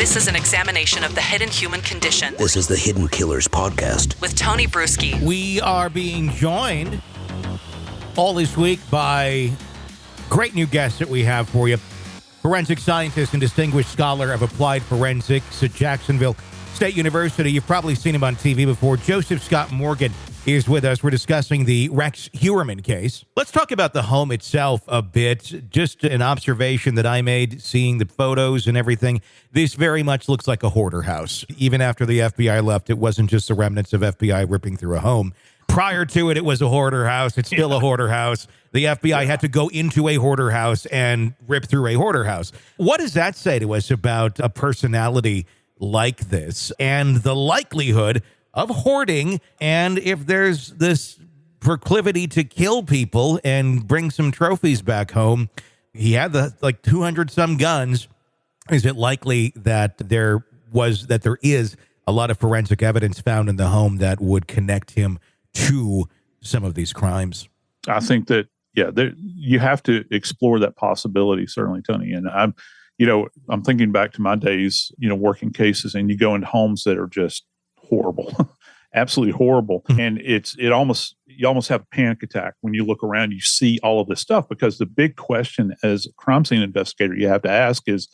This is an examination of the hidden human condition. This is the Hidden Killers Podcast. With Tony Brueski. We are being joined all this week by great new guests that we have for you. Forensic scientist and distinguished scholar of applied forensics at Jacksonville State University. You've probably seen him on TV before. Joseph Scott Morgan is with us. We're discussing the Heuermann case. Let's talk about the home itself a bit. Just an observation that I made, seeing the photos and everything. This very much looks like a hoarder house. Even after the FBI left, it wasn't just the remnants of FBI ripping through a home. Prior to it, it was a hoarder house. It's still a hoarder house. The FBI had to go into a hoarder house and rip through a hoarder house. What does that say to us about a personality like this and the likelihood of hoarding, and if there's this proclivity to kill people and bring some trophies back home? He had 200 some guns. Is it likely that there is a lot of forensic evidence found in the home that would connect him to some of these crimes? I think that, you have to explore that possibility, certainly, Tony. And I'm thinking back to my days, working cases, and you go into homes that are just horrible, absolutely horrible. Mm-hmm. And you almost have a panic attack when you look around, you see all of this stuff, because the big question as a crime scene investigator you have to ask is,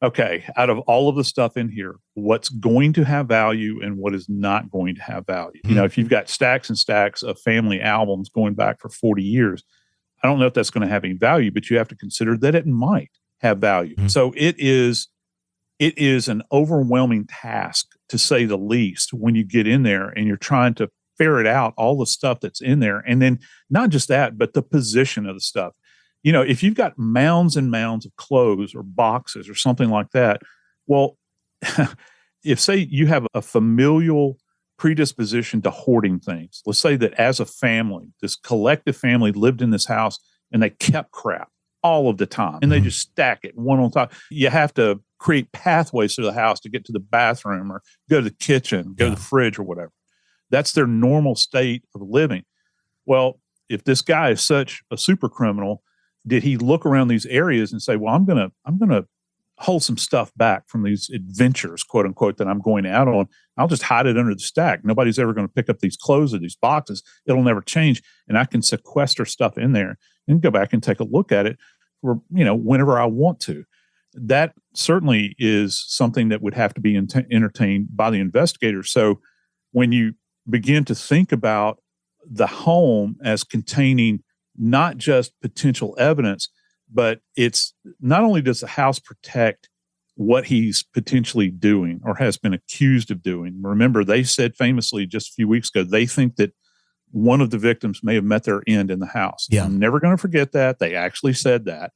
okay, out of all of the stuff in here, what's going to have value and what is not going to have value? Mm-hmm. If you've got stacks and stacks of family albums going back for 40 years, I don't know if that's going to have any value, but you have to consider that it might have value. Mm-hmm. So it is an overwhelming task, to say the least, when you get in there and you're trying to ferret out all the stuff that's in there. And then not just that, but the position of the stuff. If you've got mounds and mounds of clothes or boxes or something like that, well, if, say, you have a familial predisposition to hoarding things, let's say that as a family, this collective family lived in this house and they kept crap all of the time, and they just stack it one on top. You have to create pathways through the house to get to the bathroom or go to the kitchen, go to the fridge or whatever. That's their normal state of living. Well, if this guy is such a super criminal, did he look around these areas and say, well, I'm going to hold some stuff back from these adventures, quote unquote, that I'm going out on. I'll just hide it under the stack. Nobody's ever going to pick up these clothes or these boxes. It'll never change. And I can sequester stuff in there and go back and take a look at it for, whenever I want to. That certainly is something that would have to be entertained by the investigator. So when you begin to think about the home as containing not just potential evidence, but it's not only does the house protect what he's potentially doing or has been accused of doing. Remember, they said famously just a few weeks ago, they think that one of the victims may have met their end in the house. Yeah. I'm never going to forget that. They actually said that.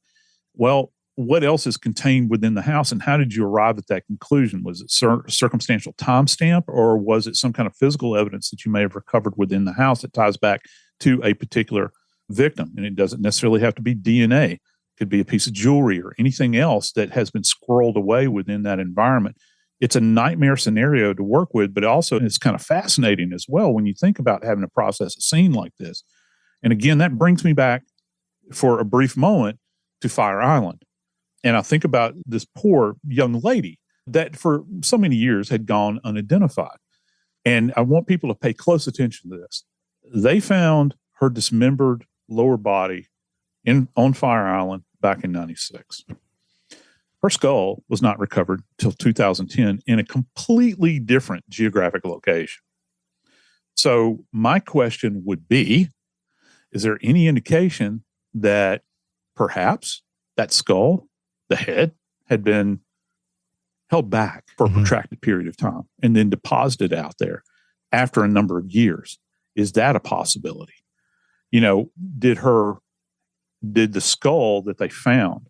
Well, what else is contained within the house, and how did you arrive at that conclusion? Was it circumstantial timestamp, or was it some kind of physical evidence that you may have recovered within the house that ties back to a particular victim? And it doesn't necessarily have to be DNA. It could be a piece of jewelry or anything else that has been squirreled away within that environment. It's a nightmare scenario to work with, but also it's kind of fascinating as well when you think about having to process a scene like this. And again, that brings me back for a brief moment to Fire Island. And I think about this poor young lady that for so many years had gone unidentified. And I want people to pay close attention to this. They found her dismembered lower body on Fire Island back in 96. Her skull was not recovered until 2010 in a completely different geographic location. So my question would be, is there any indication that perhaps that skull, the head, had been held back for a protracted period of time and then deposited out there after a number of years? Is that a possibility? Did the skull that they found,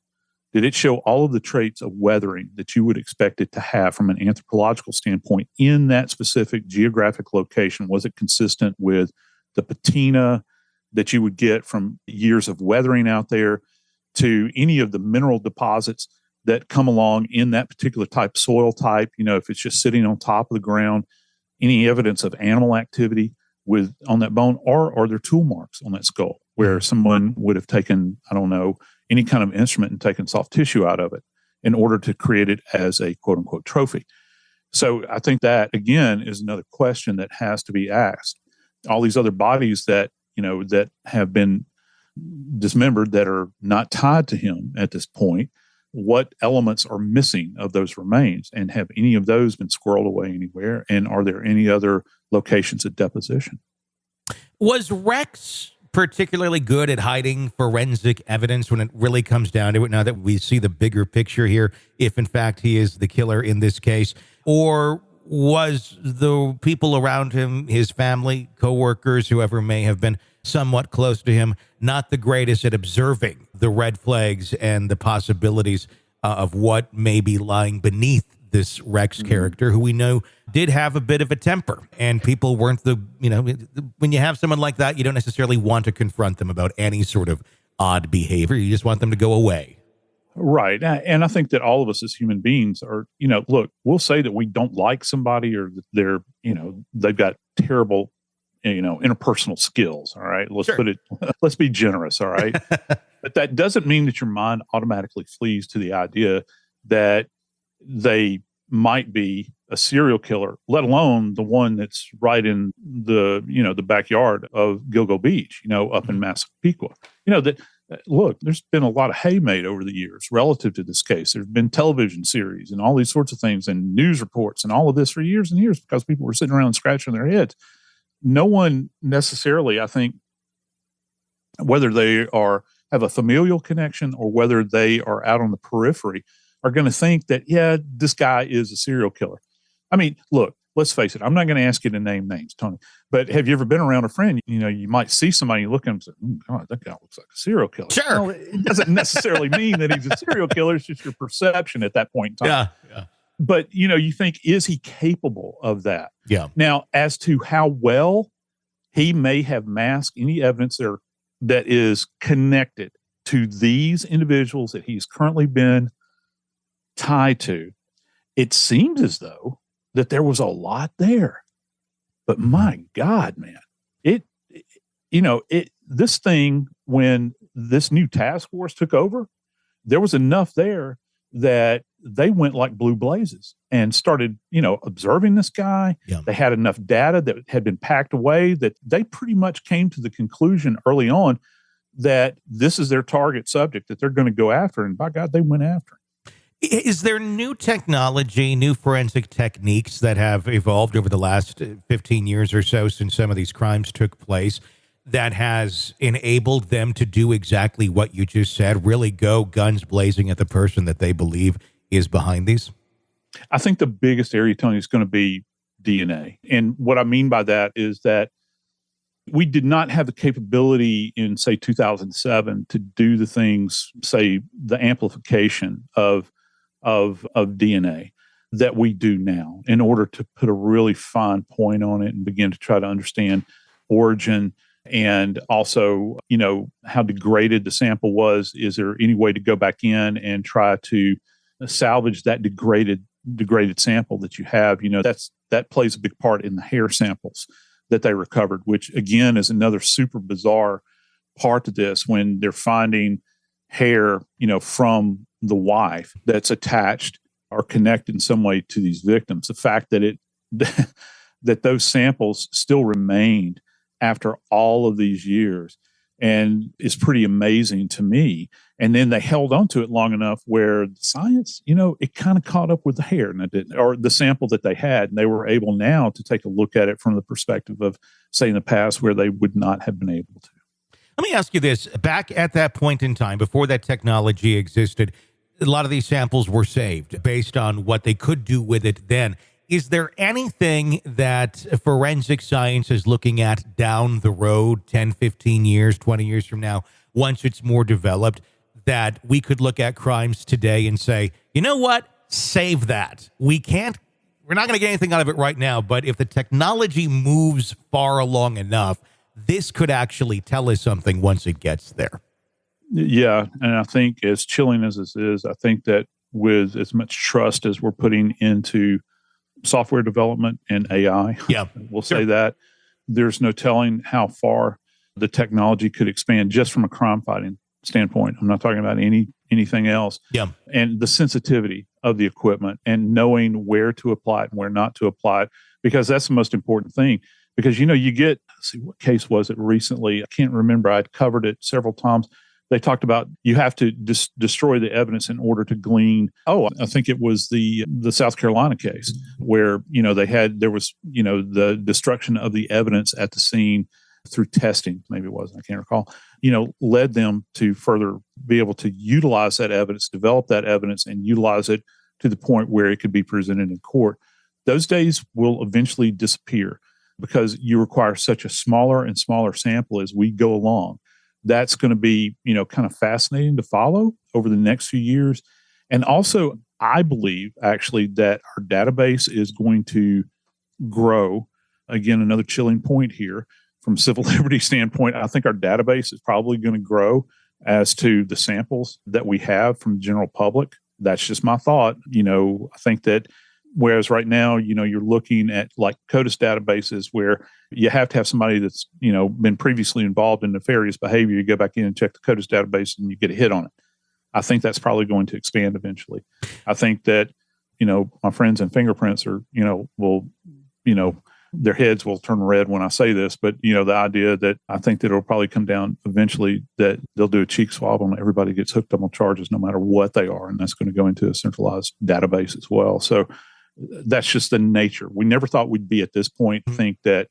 did it show all of the traits of weathering that you would expect it to have from an anthropological standpoint in that specific geographic location? Was it consistent with the patina that you would get from years of weathering out there, to any of the mineral deposits that come along in that particular soil type? If it's just sitting on top of the ground, any evidence of animal activity on that bone, or are there tool marks on that skull where someone would have taken, I don't know, any kind of instrument and taken soft tissue out of it in order to create it as a quote unquote trophy. So I think that, again, is another question that has to be asked. All these other bodies that, that have been dismembered that are not tied to him at this point, what elements are missing of those remains? And have any of those been squirreled away anywhere? And are there any other locations of deposition? Was Rex particularly good at hiding forensic evidence when it really comes down to it, now that we see the bigger picture here, if in fact he is the killer in this case? Or was the people around him, his family, coworkers, whoever may have been somewhat close to him, not the greatest at observing the red flags and the possibilities of what may be lying beneath this Rex character, who we know did have a bit of a temper, and people weren't when you have someone like that, you don't necessarily want to confront them about any sort of odd behavior. You just want them to go away. Right. And I think that all of us as human beings are, look, we'll say that we don't like somebody, or that they're, they've got terrible, interpersonal skills. All right. Let's be generous. All right. But that doesn't mean that your mind automatically flees to the idea that they might be a serial killer, let alone the one that's right in the, the backyard of Gilgo Beach, up in Massapequa. Look, there's been a lot of hay made over the years relative to this case. There's been television series and all these sorts of things and news reports and all of this for years and years because people were sitting around scratching their heads. No one necessarily, I think, whether they have a familial connection or whether they are out on the periphery, are going to think that, yeah, this guy is a serial killer. I mean, look, let's face it. I'm not going to ask you to name names, Tony, but have you ever been around a friend? You might see somebody, you look at him and say, oh, God, that guy looks like a serial killer. Sure. Well, it doesn't necessarily mean that he's a serial killer. It's just your perception at that point in time. Yeah. But, you think, is he capable of that? Yeah. Now, as to how well he may have masked any evidence that is connected to these individuals that he's currently been tied to, it seems as though that there was a lot there. But my God, man, this thing, when this new task force took over, there was enough there that they went like blue blazes and started, observing this guy. Yeah. They had enough data that had been packed away that they pretty much came to the conclusion early on that this is their target subject that they're going to go after. And by God, they went after him. Is there new technology, new forensic techniques that have evolved over the last 15 years or so since some of these crimes took place that has enabled them to do exactly what you just said, really go guns blazing at the person that they believe is behind these? I think the biggest area, Tony, is going to be DNA. And what I mean by that is that we did not have the capability in, say, 2007 to do the things, say, the amplification of DNA that we do now in order to put a really fine point on it and begin to try to understand origin and also, how degraded the sample was. Is there any way to go back in and try to salvage that degraded sample that you have? That plays a big part in the hair samples that they recovered, which again is another super bizarre part to this, when they're finding hair, from the wife that's attached or connected in some way to these victims. The fact that that those samples still remained after all of these years, and is pretty amazing to me. And then they held on to it long enough where the science, it kind of caught up with the hair, and it didn't, or the sample that they had, and they were able now to take a look at it from the perspective of, say, in the past where they would not have been able to. Let me ask you this. Back at that point in time, before that technology existed, a lot of these samples were saved based on what they could do with it then. Is there anything that forensic science is looking at down the road, 10, 15 years, 20 years from now, once it's more developed, that we could look at crimes today and say, you know what, save that. We're not going to get anything out of it right now, but if the technology moves far along enough, this could actually tell us something once it gets there. Yeah, and I think as chilling as this is, I think that with as much trust as we're putting into software development and AI, we'll say that, there's no telling how far the technology could expand just from a crime fighting standpoint. I'm not talking about anything else. Yeah. And the sensitivity of the equipment and knowing where to apply it and where not to apply it, because that's the most important thing. Because, you get, let's see, what case was it recently? I can't remember. I'd covered it several times. They talked about you have to destroy the evidence in order to glean. Oh, I think it was the South Carolina case where, there was the destruction of the evidence at the scene through testing, maybe it wasn't, I can't recall, led them to further be able to utilize that evidence, develop that evidence, and utilize it to the point where it could be presented in court. Those days will eventually disappear because you require such a smaller and smaller sample as we go along. That's going to be, kind of fascinating to follow over the next few years. And also, I believe actually that our database is going to grow. Again, another chilling point here from civil liberty standpoint. I think our database is probably going to grow as to the samples that we have from the general public. That's just my thought. I think that whereas right now, you're looking at like CODIS databases where you have to have somebody that's, been previously involved in nefarious behavior. You go back in and check the CODIS database and you get a hit on it. I think that's probably going to expand eventually. I think that, my friends in fingerprints are, will, their heads will turn red when I say this, but, the idea that I think that it'll probably come down eventually that they'll do a cheek swab on everybody gets hooked up on charges no matter what they are. And that's going to go into a centralized database as well. So that's just the nature. We never thought we'd be at this point. Think that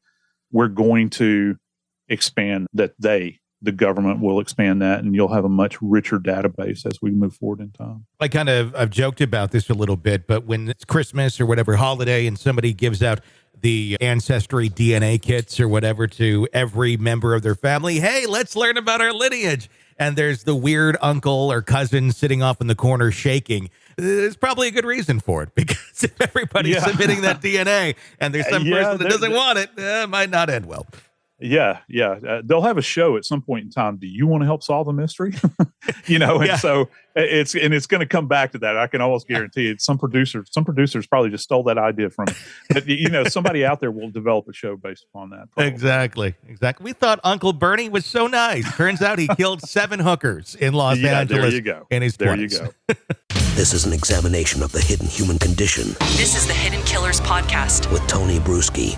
we're going to expand that the government will expand that, and you'll have a much richer database as we move forward in time. I've joked about this a little bit, but when it's Christmas or whatever holiday and somebody gives out the Ancestry DNA kits or whatever to every member of their family, hey, let's learn about our lineage. And there's the weird uncle or cousin sitting off in the corner shaking. There's probably a good reason for it, because if everybody's submitting that DNA and there's some person that doesn't want it, it might not end well. Yeah. They'll have a show at some point in time. Do you want to help solve a mystery? And so it's going to come back to that. I can almost guarantee it. Some producers probably just stole that idea from it. But, somebody out there will develop a show based upon that. Probably. Exactly. We thought Uncle Bernie was so nice. Turns out he killed 7 hookers in Los Angeles. There you go. In his 20s. There you go. This is an examination of the hidden human condition This is the Hidden Killers Podcast. with Tony Brueski.